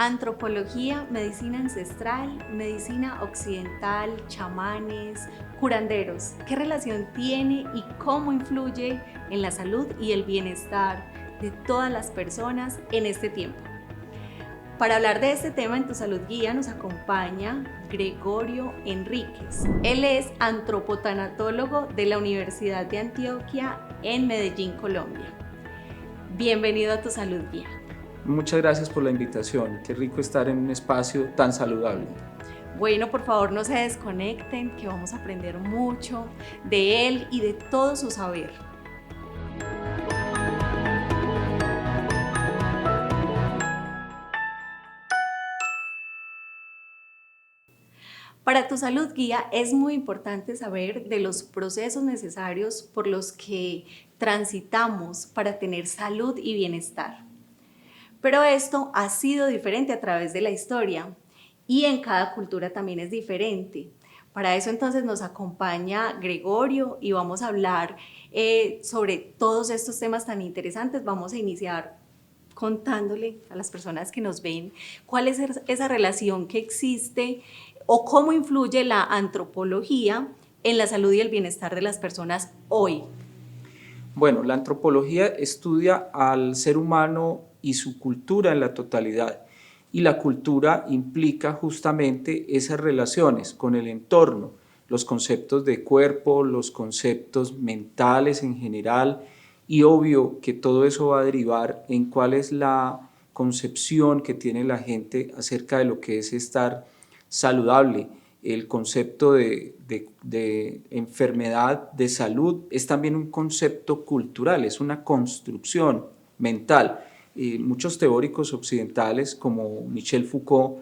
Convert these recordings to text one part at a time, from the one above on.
Antropología, medicina ancestral, medicina occidental, chamanes, curanderos. ¿Qué relación tiene y cómo influye en la salud y el bienestar de todas las personas en este tiempo? Para hablar de este tema en Tu Salud Guía nos acompaña Gregorio Enríquez. Él es antropotanatólogo de la Universidad de Antioquia en Medellín, Colombia. Bienvenido a Tu Salud Guía. Muchas gracias por la invitación, qué rico estar en un espacio tan saludable. Bueno, por favor no se desconecten, que vamos a aprender mucho de él y de todo su saber. Para Tu Salud Guía es muy importante saber de los procesos necesarios por los que transitamos para tener salud y bienestar. Pero esto ha sido diferente a través de la historia y en cada cultura también es diferente. Para eso entonces nos acompaña Gregorio y vamos a hablar sobre todos estos temas tan interesantes. Vamos a iniciar contándole a las personas que nos ven cuál es esa relación que existe o cómo influye la antropología en la salud y el bienestar de las personas hoy. Bueno, la antropología estudia al ser humano y su cultura en la totalidad, y la cultura implica justamente esas relaciones con el entorno, los conceptos de cuerpo, los conceptos mentales en general, y obvio que todo eso va a derivar en cuál es la concepción que tiene la gente acerca de lo que es estar saludable. El concepto de enfermedad, de salud, es también un concepto cultural, es una construcción mental. Muchos teóricos occidentales como Michel Foucault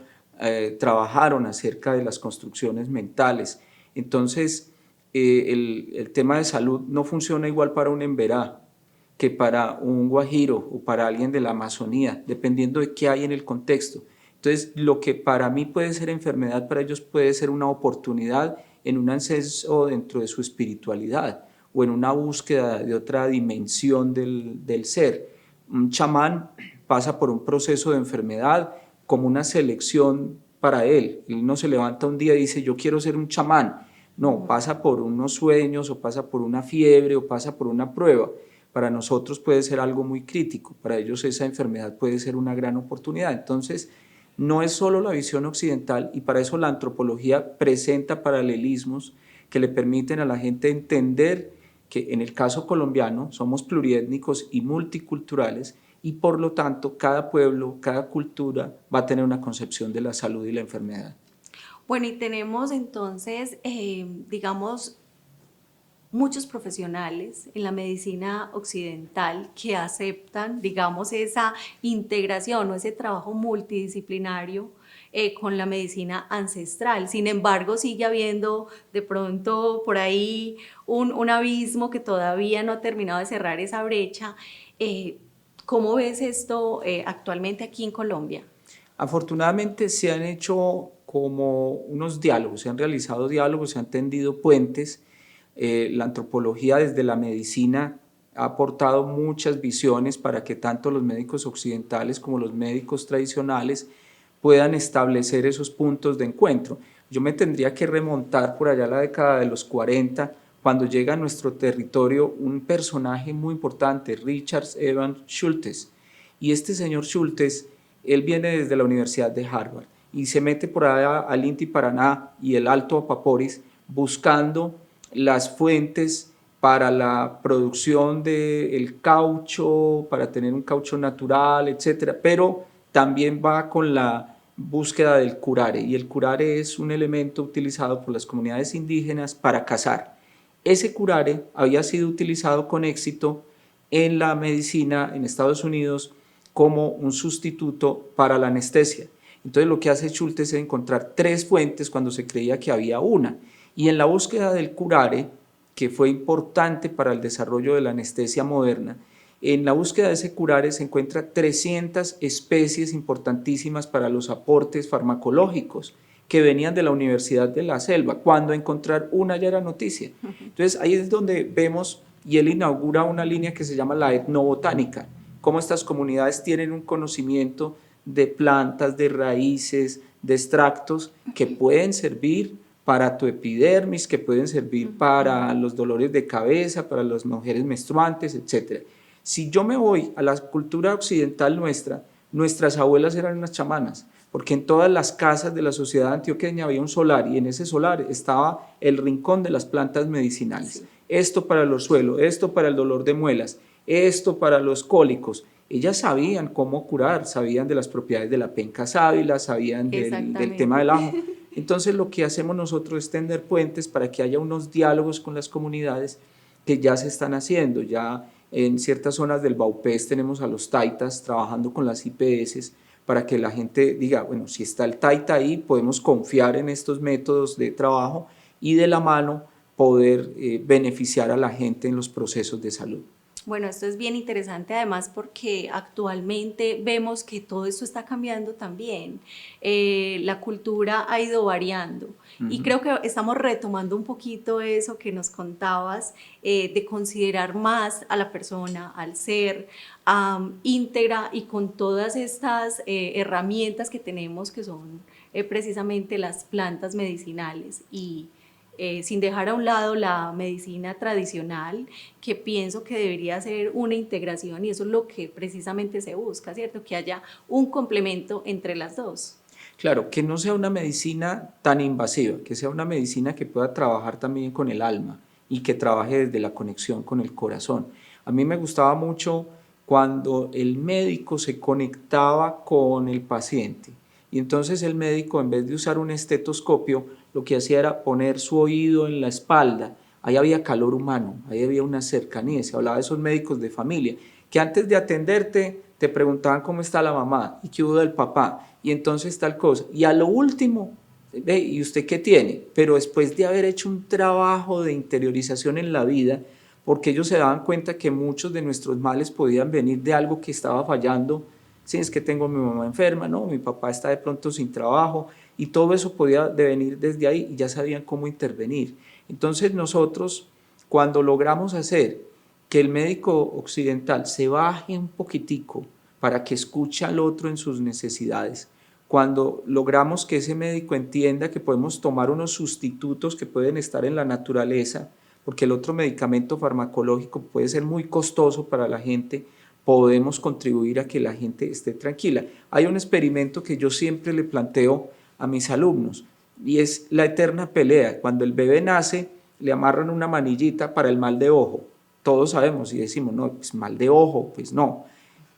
trabajaron acerca de las construcciones mentales. Entonces, el tema de salud no funciona igual para un emberá que para un guajiro o para alguien de la Amazonía, dependiendo de qué hay en el contexto. Entonces, lo que para mí puede ser enfermedad, para ellos puede ser una oportunidad en un ascenso dentro de su espiritualidad o en una búsqueda de otra dimensión del ser. Un chamán pasa por un proceso de enfermedad como una selección para él. Él no se levanta un día y dice, yo quiero ser un chamán. No, pasa por unos sueños o pasa por una fiebre o pasa por una prueba. Para nosotros puede ser algo muy crítico, para ellos esa enfermedad puede ser una gran oportunidad. Entonces, no es solo la visión occidental, y para eso la antropología presenta paralelismos que le permiten a la gente entender que en el caso colombiano somos pluriétnicos y multiculturales, y por lo tanto cada pueblo, cada cultura va a tener una concepción de la salud y la enfermedad. Bueno, y tenemos entonces, digamos, muchos profesionales en la medicina occidental que aceptan, digamos, esa integración o ese trabajo multidisciplinario con la medicina ancestral. Sin embargo, sigue habiendo de pronto por ahí un abismo que todavía no ha terminado de cerrar esa brecha. ¿Cómo ves esto actualmente aquí en Colombia? Afortunadamente se han hecho como unos diálogos, se han realizado diálogos, se han tendido puentes. La antropología desde la medicina ha aportado muchas visiones para que tanto los médicos occidentales como los médicos tradicionales puedan establecer esos puntos de encuentro. Yo me tendría que remontar por allá a la década de los 40, cuando llega a nuestro territorio un personaje muy importante, Richard Evans Schultes. Y este señor Schultes, él viene desde la Universidad de Harvard y se mete por allá al Inti Paraná y el Alto Apaporis buscando las fuentes para la producción del caucho, para tener un caucho natural, etcétera, pero también va con la búsqueda del curare, y el curare es un elemento utilizado por las comunidades indígenas para cazar. Ese curare había sido utilizado con éxito en la medicina en Estados Unidos como un sustituto para la anestesia. Entonces lo que hace Schultes es encontrar tres fuentes cuando se creía que había una, y en la búsqueda del curare, que fue importante para el desarrollo de la anestesia moderna, en la búsqueda de ese curare se encuentra 300 especies importantísimas para los aportes farmacológicos que venían de la Universidad de la Selva. Cuando encontrar una ya era noticia. Entonces ahí es donde vemos, y él inaugura una línea que se llama la etnobotánica, cómo estas comunidades tienen un conocimiento de plantas, de raíces, de extractos que pueden servir para tu epidermis, que pueden servir para los dolores de cabeza, para las mujeres menstruantes, etc. Si yo me voy a la cultura occidental nuestra, nuestras abuelas eran unas chamanas, porque en todas las casas de la sociedad antioqueña había un solar y en ese solar estaba el rincón de las plantas medicinales. Sí. Esto para el orzuelo, esto para el dolor de muelas, esto para los cólicos. Ellas sabían cómo curar, sabían de las propiedades de la penca sábila, sabían del tema del ajo. Entonces lo que hacemos nosotros es tender puentes para que haya unos diálogos con las comunidades que ya se están haciendo. Ya en ciertas zonas del Baupés tenemos a los taitas trabajando con las IPS para que la gente diga, bueno, si está el taita ahí, podemos confiar en estos métodos de trabajo y de la mano poder beneficiar a la gente en los procesos de salud. Bueno, esto es bien interesante además porque actualmente vemos que todo esto está cambiando también. La cultura ha ido variando y creo que estamos retomando un poquito eso que nos contabas, de considerar más a la persona, al ser íntegra y con todas estas herramientas que tenemos que son precisamente las plantas medicinales y sin dejar a un lado la medicina tradicional, que pienso que debería ser una integración y eso es lo que precisamente se busca, ¿cierto? Que haya un complemento entre las dos. Claro, que no sea una medicina tan invasiva, que sea una medicina que pueda trabajar también con el alma y que trabaje desde la conexión con el corazón. A mí me gustaba mucho cuando el médico se conectaba con el paciente y entonces el médico, en vez de usar un estetoscopio, lo que hacía era poner su oído en la espalda. Ahí había calor humano, ahí había una cercanía. Se hablaba de esos médicos de familia que antes de atenderte te preguntaban cómo está la mamá y qué hubo del papá y entonces tal cosa. Y a lo último, ¿y usted qué tiene? Pero después de haber hecho un trabajo de interiorización en la vida, porque ellos se daban cuenta que muchos de nuestros males podían venir de algo que estaba fallando. Sí, es que tengo a mi mamá enferma, ¿no? Mi papá está de pronto sin trabajo y todo eso podía venir desde ahí y ya sabían cómo intervenir. Entonces nosotros, cuando logramos hacer que el médico occidental se baje un poquitico para que escuche al otro en sus necesidades, cuando logramos que ese médico entienda que podemos tomar unos sustitutos que pueden estar en la naturaleza, porque el otro medicamento farmacológico puede ser muy costoso para la gente, podemos contribuir a que la gente esté tranquila. Hay un experimento que yo siempre le planteo a mis alumnos y es la eterna pelea. Cuando el bebé nace, le amarran una manillita para el mal de ojo. Todos sabemos y decimos, no, pues mal de ojo, pues no.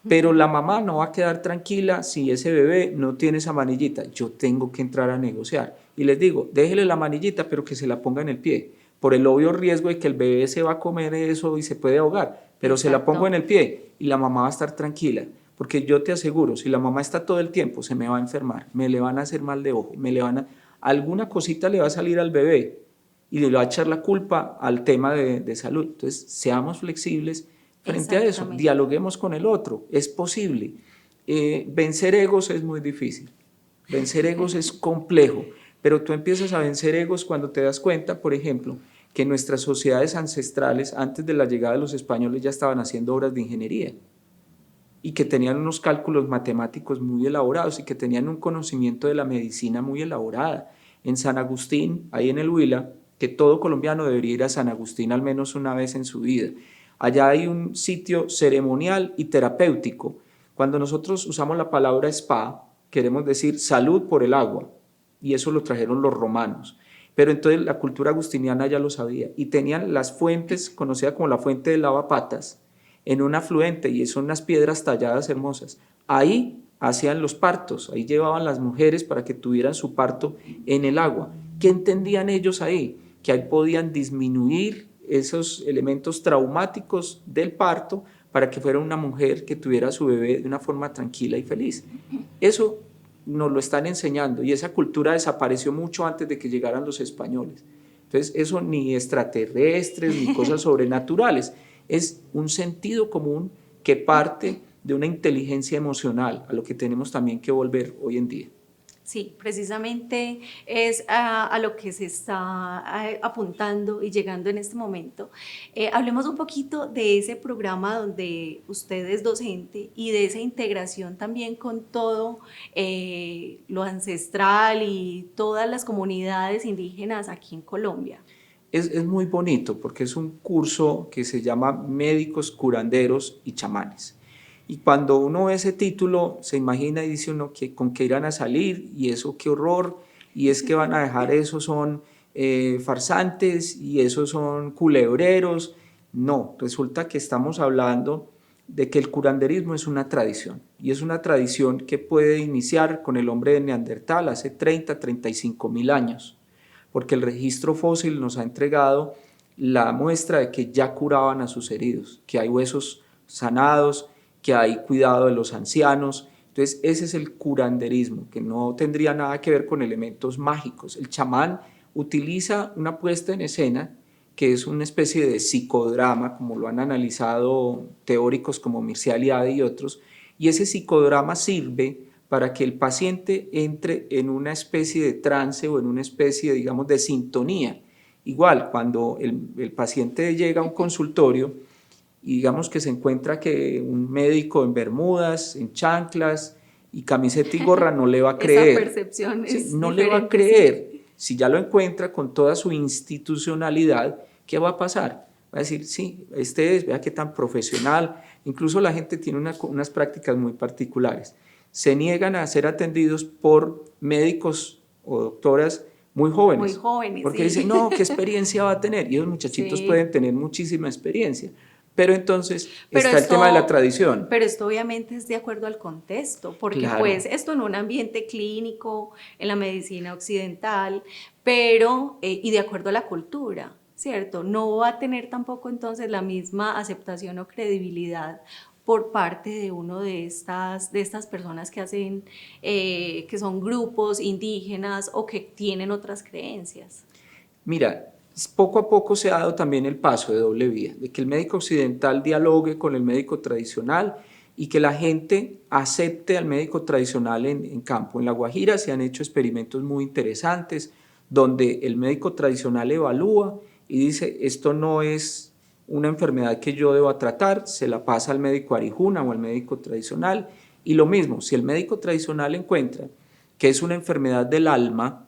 Pero la mamá no va a quedar tranquila si ese bebé no tiene esa manillita. Yo tengo que entrar a negociar. Y les digo, déjele la manillita, pero que se la ponga en el pie, por el obvio riesgo de que el bebé se va a comer eso y se puede ahogar. Pero se la pongo en el pie y la mamá va a estar tranquila, porque yo te aseguro, si la mamá está todo el tiempo, se me va a enfermar, me le van a hacer mal de ojo, alguna cosita le va a salir al bebé y le va a echar la culpa al tema de salud. Entonces, seamos flexibles frente a eso, dialoguemos con el otro, es posible. Vencer egos es muy difícil, vencer egos es complejo, pero tú empiezas a vencer egos cuando te das cuenta, por ejemplo, que nuestras sociedades ancestrales, antes de la llegada de los españoles, ya estaban haciendo obras de ingeniería y que tenían unos cálculos matemáticos muy elaborados y que tenían un conocimiento de la medicina muy elaborada. En San Agustín, ahí en el Huila, que todo colombiano debería ir a San Agustín al menos una vez en su vida. Allá hay un sitio ceremonial y terapéutico. Cuando nosotros usamos la palabra spa, queremos decir salud por el agua, y eso lo trajeron los romanos. Pero entonces la cultura agustiniana ya lo sabía y tenían las fuentes, conocida como la fuente del lavapatas, en un afluente y son unas piedras talladas hermosas. Ahí hacían los partos, ahí llevaban las mujeres para que tuvieran su parto en el agua. ¿Qué entendían ellos ahí? Que ahí podían disminuir esos elementos traumáticos del parto para que fuera una mujer que tuviera a su bebé de una forma tranquila y feliz. Eso nos lo están enseñando y esa cultura desapareció mucho antes de que llegaran los españoles. Entonces eso ni extraterrestres ni cosas sobrenaturales, es un sentido común que parte de una inteligencia emocional a lo que tenemos también que volver hoy en día. Sí, precisamente es a lo que se está apuntando y llegando en este momento. Hablemos un poquito de ese programa donde usted es docente y de esa integración también con todo lo ancestral y todas las comunidades indígenas aquí en Colombia. Es muy bonito porque es un curso que se llama Médicos, Curanderos y Chamanes. Y cuando uno ve ese título, se imagina y dice uno que con qué irán a salir y eso qué horror, y es que van a dejar esos son farsantes y esos son culebreros. No, resulta que estamos hablando de que el curanderismo es una tradición y es una tradición que puede iniciar con el hombre de Neandertal hace 35.000 años, porque el registro fósil nos ha entregado la muestra de que ya curaban a sus heridos, que hay huesos sanados, que hay cuidado de los ancianos. Entonces ese es el curanderismo, que no tendría nada que ver con elementos mágicos. El chamán utiliza una puesta en escena que es una especie de psicodrama, como lo han analizado teóricos como Mircea Eliade y otros, y ese psicodrama sirve para que el paciente entre en una especie de trance o en una especie, digamos, de sintonía. Igual, cuando el paciente llega a un consultorio y digamos que se encuentra que un médico en bermudas, en chanclas y camiseta y gorra no le va a Esa creer. percepción Sí, es no le va a diferente, creer. sí. Si ya lo encuentra con toda su institucionalidad, ¿qué va a pasar? Va a decir, sí, este es, vea qué tan profesional. Incluso la gente tiene unas prácticas muy particulares. Se niegan a ser atendidos por médicos o doctoras muy Muy jóvenes, jóvenes, porque dicen, no, ¿qué sí. experiencia va a tener? Y esos muchachitos pueden Sí. tener muchísima experiencia. Pero entonces Pero está el tema de la esto, tradición. pero esto obviamente es de acuerdo al contexto, porque Claro, pues esto en un ambiente clínico, en la medicina occidental, pero y de acuerdo a la cultura, ¿cierto? No va a tener tampoco entonces la misma aceptación o credibilidad por parte de uno de estas personas que hacen, que son grupos indígenas o que tienen otras creencias. mira, poco a poco se ha dado también el paso de doble vía, de que el médico occidental dialogue con el médico tradicional y que la gente acepte al médico tradicional en campo. En La Guajira se han hecho experimentos muy interesantes donde el médico tradicional evalúa y dice, esto no es una enfermedad que yo deba tratar, se la pasa al médico arijuna o al médico tradicional. Y lo mismo, si el médico tradicional encuentra que es una enfermedad del alma,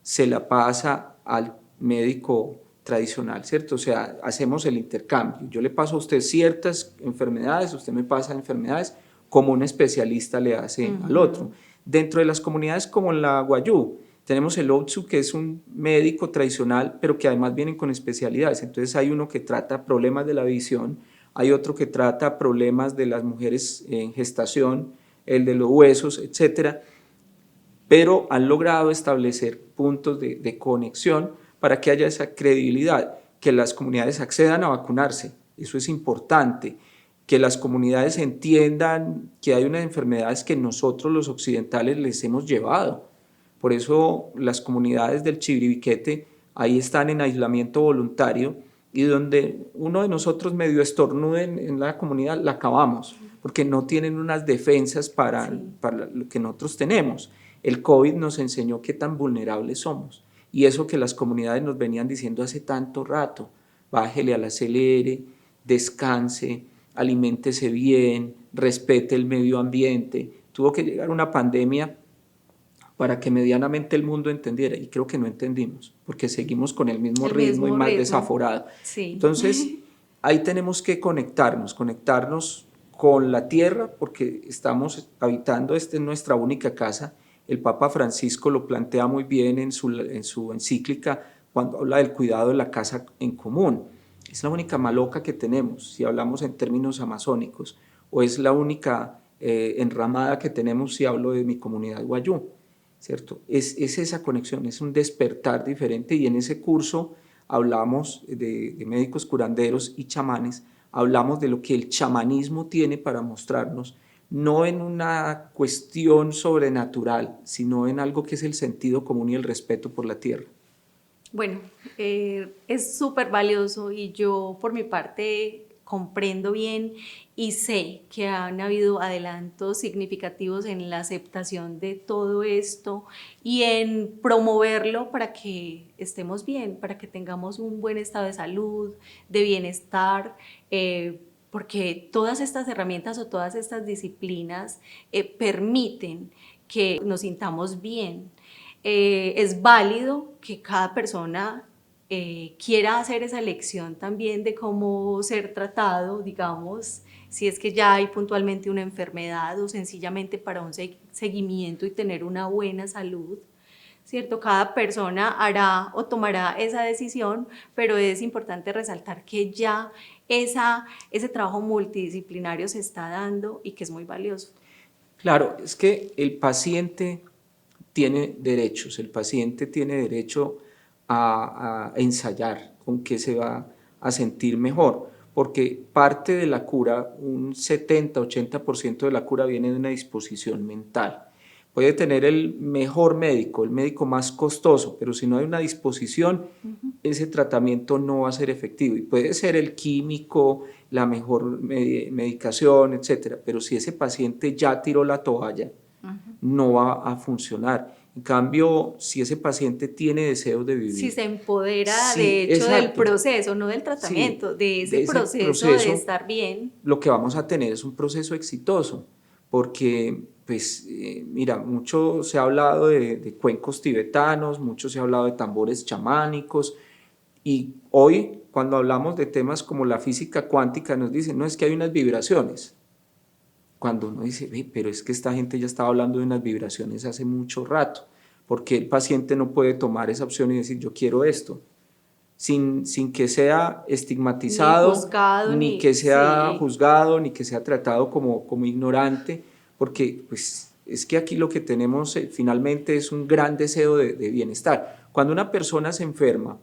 se la pasa al médico tradicional, ¿cierto? O sea, hacemos el intercambio. Yo le paso a usted ciertas enfermedades, usted me pasa enfermedades como un especialista le hace al otro. Dentro de las comunidades como en la Guayú, tenemos el Otsu, que es un médico tradicional, pero que además vienen con especialidades. Entonces hay uno que trata problemas de la visión, hay otro que trata problemas de las mujeres en gestación, el de los huesos, etcétera, pero han logrado establecer puntos de conexión para que haya esa credibilidad, que las comunidades accedan a vacunarse, eso es importante, que las comunidades entiendan que hay unas enfermedades que nosotros los occidentales les hemos llevado. Por eso las comunidades del Chiribiquete ahí están en aislamiento voluntario y donde uno de nosotros medio estornude en la comunidad, la acabamos, porque no tienen unas defensas Sí. para lo que nosotros tenemos. El COVID nos enseñó qué tan vulnerables somos y eso que las comunidades nos venían diciendo hace tanto rato, bájele al acelere, descanse, aliméntese bien, respete el medio ambiente. Tuvo que llegar una pandemia para que medianamente el mundo entendiera y creo que no entendimos porque seguimos con el mismo El ritmo y mismo más ritmo. desaforado. Sí. Entonces, ahí tenemos que conectarnos con la tierra porque estamos habitando, esta es nuestra única casa. El Papa Francisco lo plantea muy bien en su encíclica cuando habla del cuidado de la casa en común. Es la única maloca que tenemos, si hablamos en términos amazónicos, o es la única enramada que tenemos si hablo de mi comunidad guayú, ¿cierto? Es esa conexión, es un despertar diferente y en ese curso hablamos de médicos curanderos y chamanes, hablamos de lo que el chamanismo tiene para mostrarnos, no en una cuestión sobrenatural, sino en algo que es el sentido común y el respeto por la tierra. Bueno, es súper valioso y yo por mi parte comprendo bien y sé que han habido adelantos significativos en la aceptación de todo esto y en promoverlo para que estemos bien, para que tengamos un buen estado de salud, de bienestar, porque todas estas herramientas o todas estas disciplinas permiten que nos sintamos bien. Es válido que cada persona quiera hacer esa elección también de cómo ser tratado, digamos, si es que ya hay puntualmente una enfermedad o sencillamente para un seguimiento y tener una buena salud, ¿cierto? Cada persona hará o tomará esa decisión, pero es importante resaltar que ya ese trabajo multidisciplinario se está dando y que es muy valioso. Claro, es que el paciente tiene derechos, el paciente tiene derecho a ensayar con qué se va a sentir mejor, porque parte de la cura, un 70-80% de la cura viene de una disposición mental. Puede tener el mejor médico, el médico más costoso, pero si no hay una disposición, ese tratamiento no va a ser efectivo. Y puede ser el químico, la mejor medicación, etcétera, pero si ese paciente ya tiró la toalla, no va a funcionar. En cambio, si ese paciente tiene deseos de vivir. Si se empodera, sí, de hecho, exacto, del proceso, no del tratamiento, sí, de ese proceso de estar bien. Lo que vamos a tener es un proceso exitoso, porque, pues, mira, mucho se ha hablado de cuencos tibetanos, mucho se ha hablado de tambores chamánicos, y hoy, cuando hablamos de temas como la física cuántica, nos dicen, no, es que hay unas vibraciones. Cuando uno dice, pero es que esta gente ya estaba hablando de unas vibraciones hace mucho rato, porque el paciente no puede tomar esa opción y decir, yo quiero esto, sin que sea estigmatizado, ni juzgado, ni que sea sí, juzgado, ni que sea tratado como ignorante, porque pues, es que aquí lo que tenemos finalmente es un gran deseo de bienestar. Cuando una persona se enferma,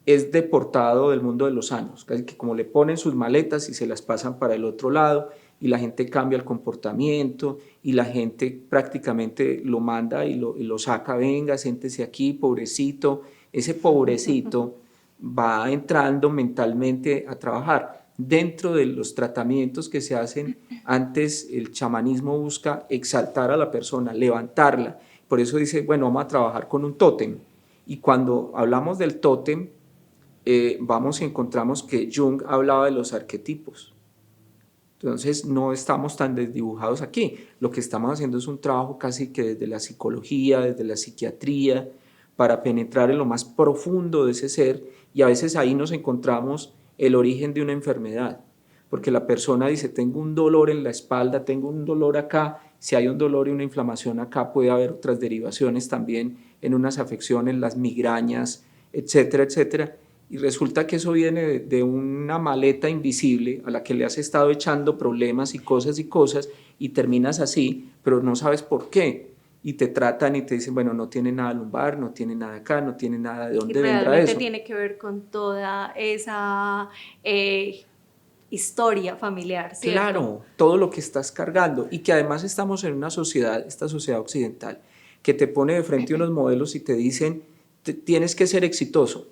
es deportado del mundo de los años, casi que como le ponen sus maletas y se las pasan para el otro lado y la gente cambia el comportamiento y la gente prácticamente lo manda y lo saca, venga, siéntese aquí, pobrecito. Ese pobrecito va entrando mentalmente a trabajar. Dentro de los tratamientos que se hacen, antes el chamanismo busca exaltar a la persona, levantarla. Por eso dice, bueno, vamos a trabajar con un tótem. Y cuando hablamos del tótem, vamos y encontramos que Jung hablaba de los arquetipos. Entonces no estamos tan desdibujados aquí. Lo que estamos haciendo es un trabajo casi que desde la psicología, desde la psiquiatría, para penetrar en lo más profundo de ese ser, y a veces ahí nos encontramos el origen de una enfermedad, porque la persona dice, tengo un dolor en la espalda, tengo un dolor acá. Si hay un dolor y una inflamación acá, puede haber otras derivaciones también en unas afecciones, las migrañas, etcétera, etcétera. Y resulta que eso viene de una maleta invisible a la que le has estado echando problemas y cosas y terminas así, pero no sabes por qué. Y te tratan y te dicen, bueno, no tiene nada lumbar, no tiene nada acá, no tiene nada, ¿de dónde vendrá eso? Realmente tiene que ver con toda esa historia familiar, ¿cierto? Claro, todo lo que estás cargando, y que además estamos en una sociedad, esta sociedad occidental, que te pone de frente unos modelos y te dicen, tienes que ser exitoso.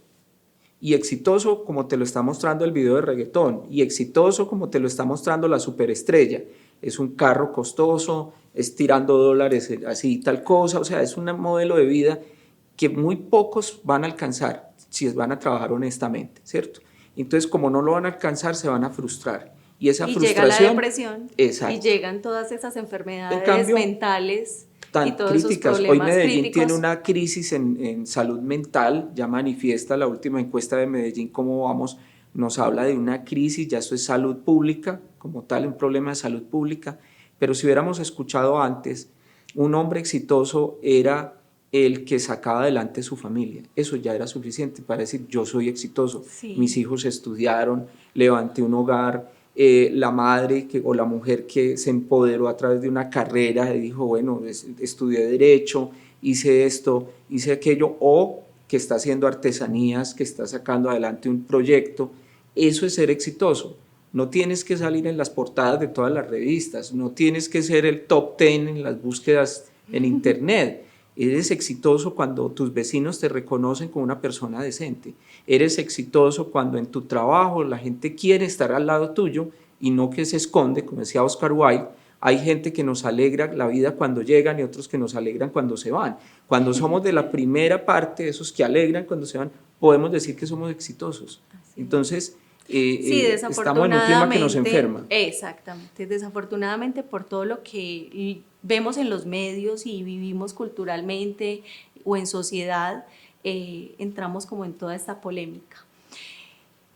Y exitoso como te lo está mostrando el video de reggaetón, y exitoso como te lo está mostrando la superestrella. Es un carro costoso, es tirando dólares así tal cosa, o sea, es un modelo de vida que muy pocos van a alcanzar si van a trabajar honestamente, ¿cierto? Entonces, como no lo van a alcanzar, se van a frustrar. Y esa frustración... llega la depresión, exacto, y llegan todas esas enfermedades en cambio, mentales tan y todos críticas. esos Hoy problemas Medellín críticos. tiene una crisis en salud mental, ya manifiesta la última encuesta de Medellín, cómo vamos, nos habla de una crisis, ya eso es salud pública, como tal, un problema de salud pública, pero si hubiéramos escuchado antes, un hombre exitoso era el que sacaba adelante su familia, eso ya era suficiente para decir, yo soy exitoso, sí, mis hijos estudiaron, levanté un hogar, la madre o la mujer que se empoderó a través de una carrera y dijo, bueno, estudié Derecho, hice esto, hice aquello, o que está haciendo artesanías, que está sacando adelante un proyecto, eso es ser exitoso. No tienes que salir en las portadas de todas las revistas, no tienes que ser el top 10 en las búsquedas en internet. Eres exitoso cuando tus vecinos te reconocen como una persona decente. Eres exitoso cuando en tu trabajo la gente quiere estar al lado tuyo y no que se esconde, como decía Oscar Wilde. Hay gente que nos alegra la vida cuando llegan y otros que nos alegran cuando se van. Cuando somos de la primera parte, esos que alegran cuando se van, podemos decir que somos exitosos. Entonces, sí, estamos en un clima que nos enferma. Exactamente, desafortunadamente por todo lo que vemos en los medios y vivimos culturalmente o en sociedad, entramos como en toda esta polémica.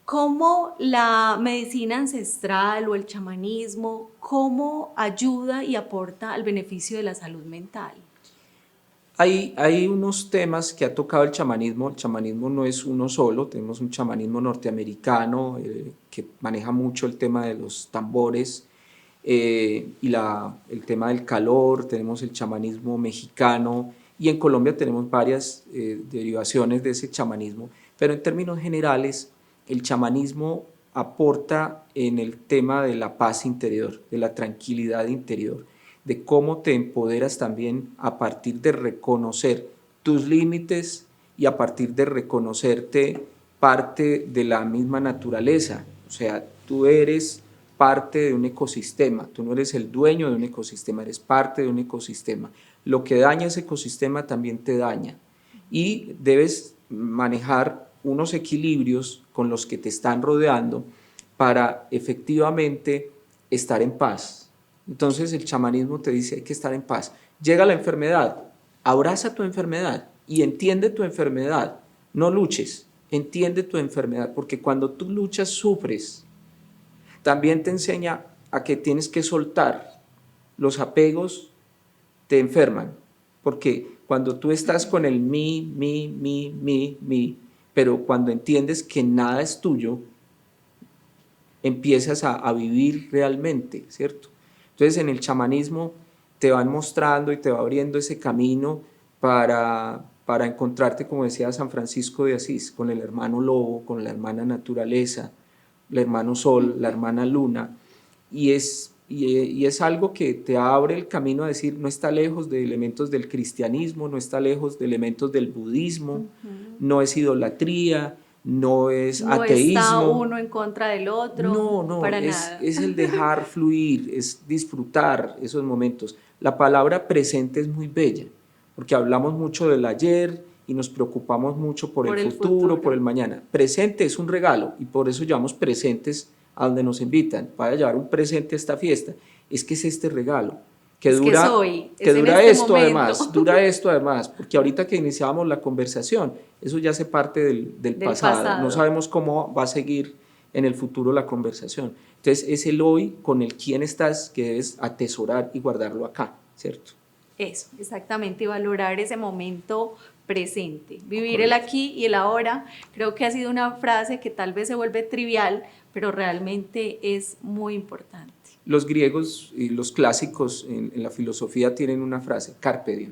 ¿Cómo la medicina ancestral o el chamanismo, cómo ayuda y aporta al beneficio de la salud mental? Hay unos temas que ha tocado el chamanismo no es uno solo, tenemos un chamanismo norteamericano que maneja mucho el tema de los tambores y el tema del calor, tenemos el chamanismo mexicano y en Colombia tenemos varias derivaciones de ese chamanismo, pero en términos generales el chamanismo aporta en el tema de la paz interior, de la tranquilidad interior, de cómo te empoderas también a partir de reconocer tus límites y a partir de reconocerte parte de la misma naturaleza. O sea, tú eres parte de un ecosistema, tú no eres el dueño de un ecosistema, eres parte de un ecosistema. Lo que daña ese ecosistema también te daña y debes manejar unos equilibrios con los que te están rodeando para efectivamente estar en paz. Entonces el chamanismo te dice hay que estar en paz. Llega la enfermedad, abraza tu enfermedad y entiende tu enfermedad. No luches, entiende tu enfermedad, porque cuando tú luchas sufres. También te enseña a que tienes que soltar. Los apegos te enferman, porque cuando tú estás con el mi, pero cuando entiendes que nada es tuyo, empiezas a vivir realmente, ¿cierto? Entonces en el chamanismo te van mostrando y te va abriendo ese camino para encontrarte, como decía San Francisco de Asís, con el hermano lobo, con la hermana naturaleza, el hermano sol, la hermana luna, y es algo que te abre el camino a decir, no está lejos de elementos del cristianismo, no está lejos de elementos del budismo, no es idolatría, no es No ateísmo. está uno en contra del otro, No, para nada. es el dejar fluir, es disfrutar esos momentos. La palabra presente es muy bella, porque hablamos mucho del ayer y nos preocupamos mucho por el futuro, por el mañana. Presente es un regalo y por eso llamamos presentes a donde nos invitan. Vaya a llevar un presente a esta fiesta. Es que es este regalo. Que es dura, que soy, que dura este esto momento. además, dura esto además, porque ahorita que iniciábamos la conversación, eso ya hace parte del pasado. No sabemos cómo va a seguir en el futuro la conversación. Entonces es el hoy con el quién estás que debes atesorar y guardarlo acá, ¿cierto? Eso, exactamente, y valorar ese momento presente, vivir Correcto. el aquí y el ahora. Creo que ha sido una frase que tal vez se vuelve trivial, pero realmente es muy importante. Los griegos y los clásicos en la filosofía tienen una frase, carpe diem,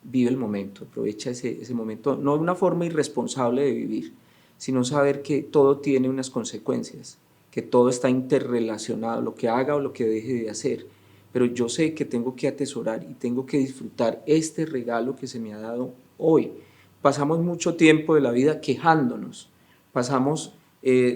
vive el momento, aprovecha ese momento, no de una forma irresponsable de vivir, sino saber que todo tiene unas consecuencias, que todo está interrelacionado, lo que haga o lo que deje de hacer, pero yo sé que tengo que atesorar y tengo que disfrutar este regalo que se me ha dado hoy. Pasamos mucho tiempo de la vida quejándonos, pasamos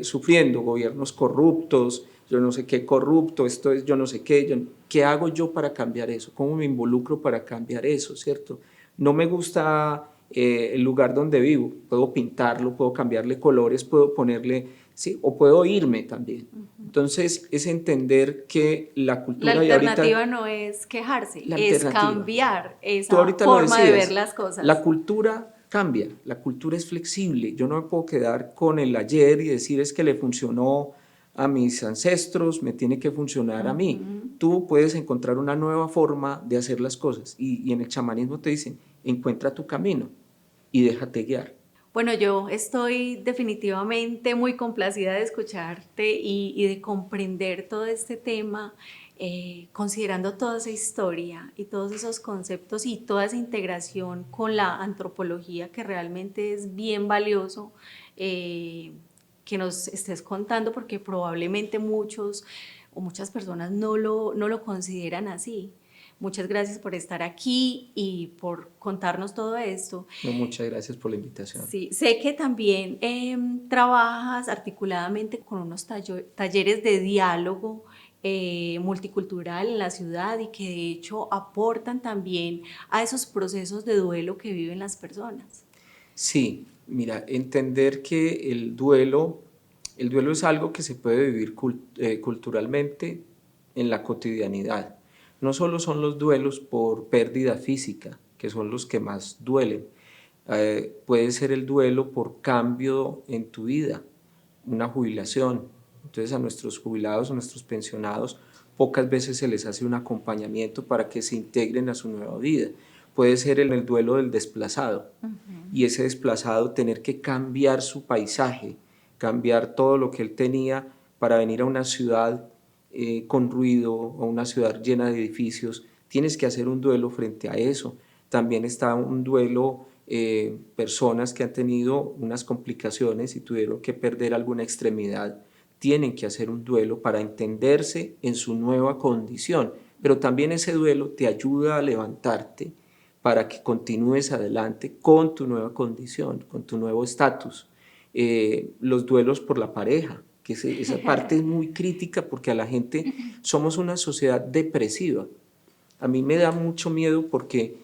sufriendo gobiernos corruptos, yo no sé qué corrupto, esto es yo no sé qué, ¿qué hago yo para cambiar eso? ¿Cómo me involucro para cambiar eso, cierto? No me gusta el lugar donde vivo, puedo pintarlo, puedo cambiarle colores, puedo ponerle, sí, o puedo irme también. Entonces es entender que la cultura... La alternativa no es quejarse, es cambiar esa forma de ver las cosas. La cultura cambia, la cultura es flexible, yo no me puedo quedar con el ayer y decir es que le funcionó a mis ancestros, me tiene que funcionar a mí. Tú puedes encontrar una nueva forma de hacer las cosas y en el chamanismo te dicen, encuentra tu camino y déjate guiar. Bueno, yo estoy definitivamente muy complacida de escucharte y de comprender todo este tema, considerando toda esa historia y todos esos conceptos y toda esa integración con la antropología que realmente es bien valioso que nos estés contando porque probablemente muchos o muchas personas no lo consideran así. Muchas gracias por estar aquí y por contarnos todo esto. No, muchas gracias por la invitación. Sí, sé que también trabajas articuladamente con unos talleres de diálogo multicultural en la ciudad y que de hecho aportan también a esos procesos de duelo que viven las personas. Sí, mira, entender que el duelo es algo que se puede vivir culturalmente en la cotidianidad. No solo son los duelos por pérdida física, que son los que más duelen, puede ser el duelo por cambio en tu vida, una jubilación. Entonces a nuestros jubilados, a nuestros pensionados, pocas veces se les hace un acompañamiento para que se integren a su nueva vida. Puede ser en el duelo del desplazado, y ese desplazado tener que cambiar su paisaje, cambiar todo lo que él tenía para venir a una ciudad con ruido o una ciudad llena de edificios. Tienes que hacer un duelo frente a eso. También está un duelo, personas que han tenido unas complicaciones y tuvieron que perder alguna extremidad, tienen que hacer un duelo para entenderse en su nueva condición, pero también ese duelo te ayuda a levantarte para que continúes adelante con tu nueva condición, con tu nuevo estatus. Los duelos por la pareja, que esa parte es muy crítica porque a la gente somos una sociedad depresiva. A mí me da mucho miedo porque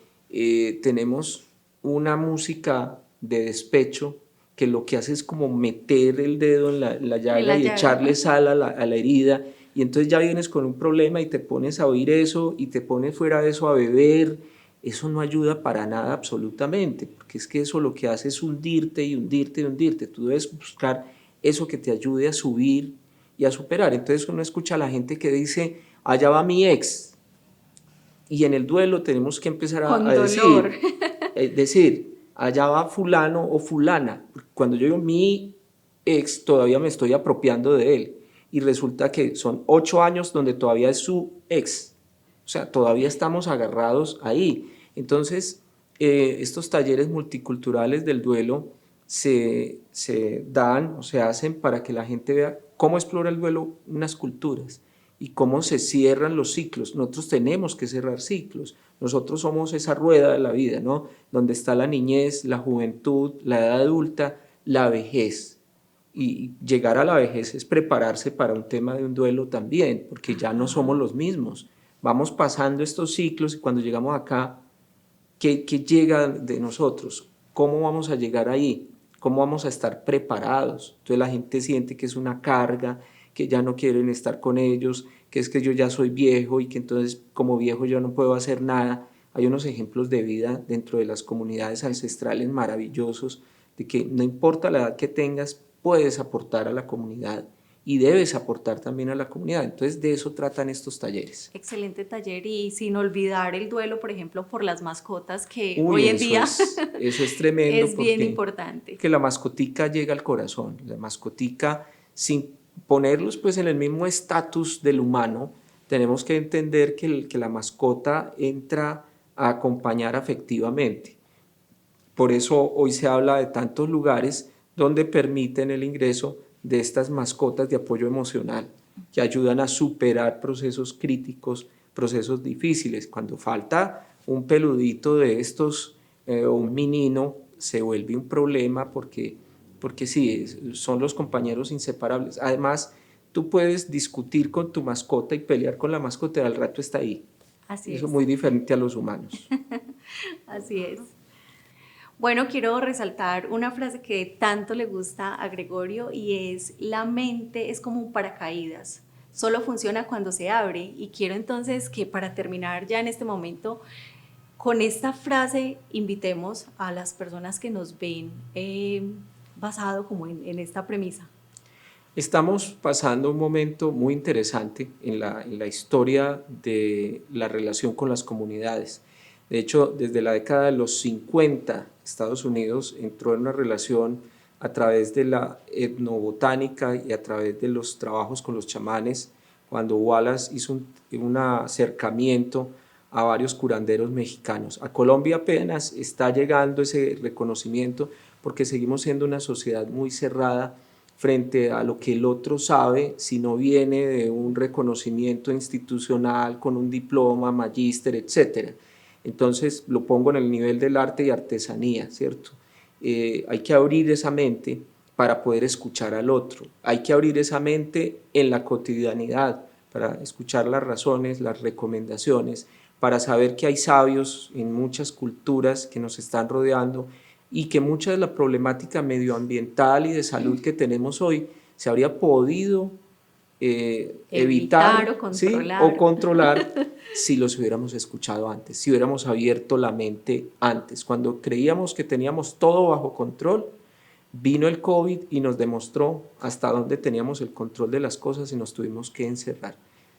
tenemos una música de despecho que lo que hace es como meter el dedo en la llaga y echarle sal a la herida, y entonces ya vienes con un problema y te pones a oír eso y te pones fuera de eso a beber. Eso no ayuda para nada absolutamente, porque es que eso lo que hace es hundirte y hundirte y hundirte. Tú debes buscar eso que te ayude a subir y a superar. Entonces uno escucha a la gente que dice, allá va mi ex, y en el duelo tenemos que empezar Con a dolor. decir, allá va fulano o fulana. Cuando yo digo mi ex, todavía me estoy apropiando de él, y resulta que son 8 años donde todavía es su ex. O sea, todavía estamos agarrados ahí. Entonces, estos talleres multiculturales del duelo se dan o se hacen para que la gente vea cómo explora el duelo unas culturas y cómo se cierran los ciclos. Nosotros tenemos que cerrar ciclos. Nosotros somos esa rueda de la vida, ¿no? Donde está la niñez, la juventud, la edad adulta, la vejez. Y llegar a la vejez es prepararse para un tema de un duelo también, porque ya no somos los mismos. Vamos pasando estos ciclos y cuando llegamos acá, ¿qué llega de nosotros? ¿Cómo vamos a llegar ahí? ¿Cómo vamos a estar preparados? Entonces la gente siente que es una carga, que ya no quieren estar con ellos, que es que yo ya soy viejo y que entonces como viejo yo no puedo hacer nada. Hay unos ejemplos de vida dentro de las comunidades ancestrales maravillosos, de que no importa la edad que tengas, puedes aportar a la comunidad y debes aportar también a la comunidad. Entonces de eso tratan estos talleres. Excelente taller, y sin olvidar el duelo, por ejemplo, por las mascotas, que Uy, hoy en día eso es tremendo, es bien porque importante. que la mascotica llega al corazón. La mascotica, sin ponerlos pues en el mismo estatus del humano, tenemos que entender que la mascota entra a acompañar afectivamente. Por eso hoy se habla de tantos lugares donde permiten el ingreso de estas mascotas de apoyo emocional, que ayudan a superar procesos críticos, procesos difíciles. Cuando falta un peludito de estos, o un menino, se vuelve un problema porque sí, son los compañeros inseparables. Además, tú puedes discutir con tu mascota y pelear con la mascota y al rato está ahí. Así Eso es es. muy diferente a los humanos. Así es. Bueno, quiero resaltar una frase que tanto le gusta a Gregorio, y es: la mente es como un paracaídas, solo funciona cuando se abre. Y quiero entonces que, para terminar ya en este momento, con esta frase invitemos a las personas que nos ven basado como en esta premisa. Estamos pasando un momento muy interesante en la historia de la relación con las comunidades. De hecho, desde la década de los 50, Estados Unidos entró en una relación a través de la etnobotánica y a través de los trabajos con los chamanes, cuando Wallace hizo un acercamiento a varios curanderos mexicanos. A Colombia apenas está llegando ese reconocimiento porque seguimos siendo una sociedad muy cerrada frente a lo que el otro sabe si no viene de un reconocimiento institucional con un diploma, magíster, etc. Entonces lo pongo en el nivel del arte y artesanía, ¿cierto? Hay que abrir esa mente para poder escuchar al otro. Hay que abrir esa mente en la cotidianidad para escuchar las razones, las recomendaciones, para saber que hay sabios en muchas culturas que nos están rodeando y que mucha de la problemática medioambiental y de salud que tenemos hoy se habría podido evitar o ¿sí? controlar. O controlar si los hubiéramos escuchado antes, si hubiéramos abierto la mente antes. Cuando creíamos que teníamos todo bajo control, vino el COVID y nos demostró hasta dónde teníamos el control de las cosas y nos tuvimos que encerrar.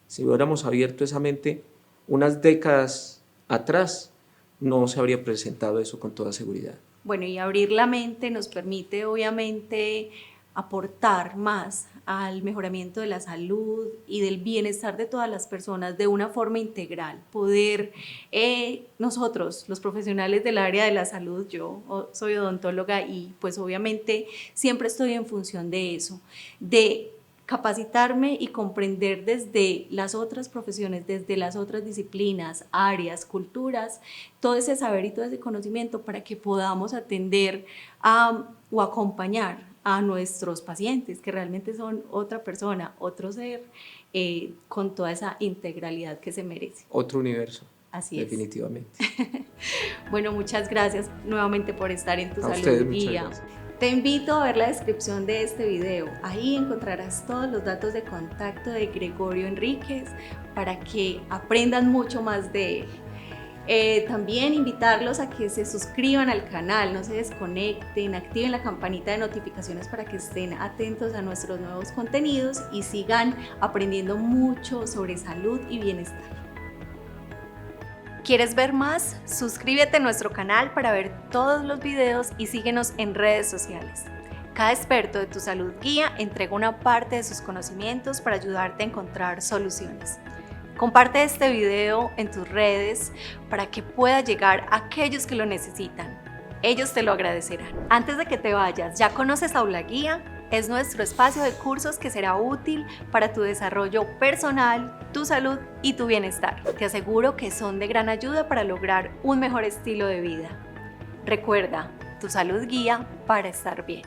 Si hubiéramos abierto esa mente unas décadas atrás, no se habría presentado eso con toda seguridad. Bueno, y abrir la mente nos permite obviamente aportar más al mejoramiento de la salud y del bienestar de todas las personas de una forma integral. Poder nosotros, los profesionales del área de la salud, yo soy odontóloga y pues obviamente siempre estoy en función de eso, de capacitarme y comprender desde las otras profesiones, desde las otras disciplinas, áreas, culturas, todo ese saber y todo ese conocimiento para que podamos atender o acompañar a nuestros pacientes, que realmente son otra persona, otro ser, con toda esa integralidad que se merece. Otro universo. Así definitivamente. Bueno, muchas gracias nuevamente por estar en Tu A Salud ustedes, Guía. muchas gracias. Te invito a ver la descripción de este video. Ahí encontrarás todos los datos de contacto de Gregorio Enríquez para que aprendan mucho más de él. También invitarlos a que se suscriban al canal, no se desconecten, activen la campanita de notificaciones para que estén atentos a nuestros nuevos contenidos y sigan aprendiendo mucho sobre salud y bienestar. ¿Quieres ver más? Suscríbete a nuestro canal para ver todos los videos y síguenos en redes sociales. Cada experto de Tu Salud Guía entrega una parte de sus conocimientos para ayudarte a encontrar soluciones. Comparte este video en tus redes para que pueda llegar a aquellos que lo necesitan. Ellos te lo agradecerán. Antes de que te vayas, ¿ya conoces Aula Guía? Es nuestro espacio de cursos que será útil para tu desarrollo personal, tu salud y tu bienestar. Te aseguro que son de gran ayuda para lograr un mejor estilo de vida. Recuerda, Tu Salud Guía para estar bien.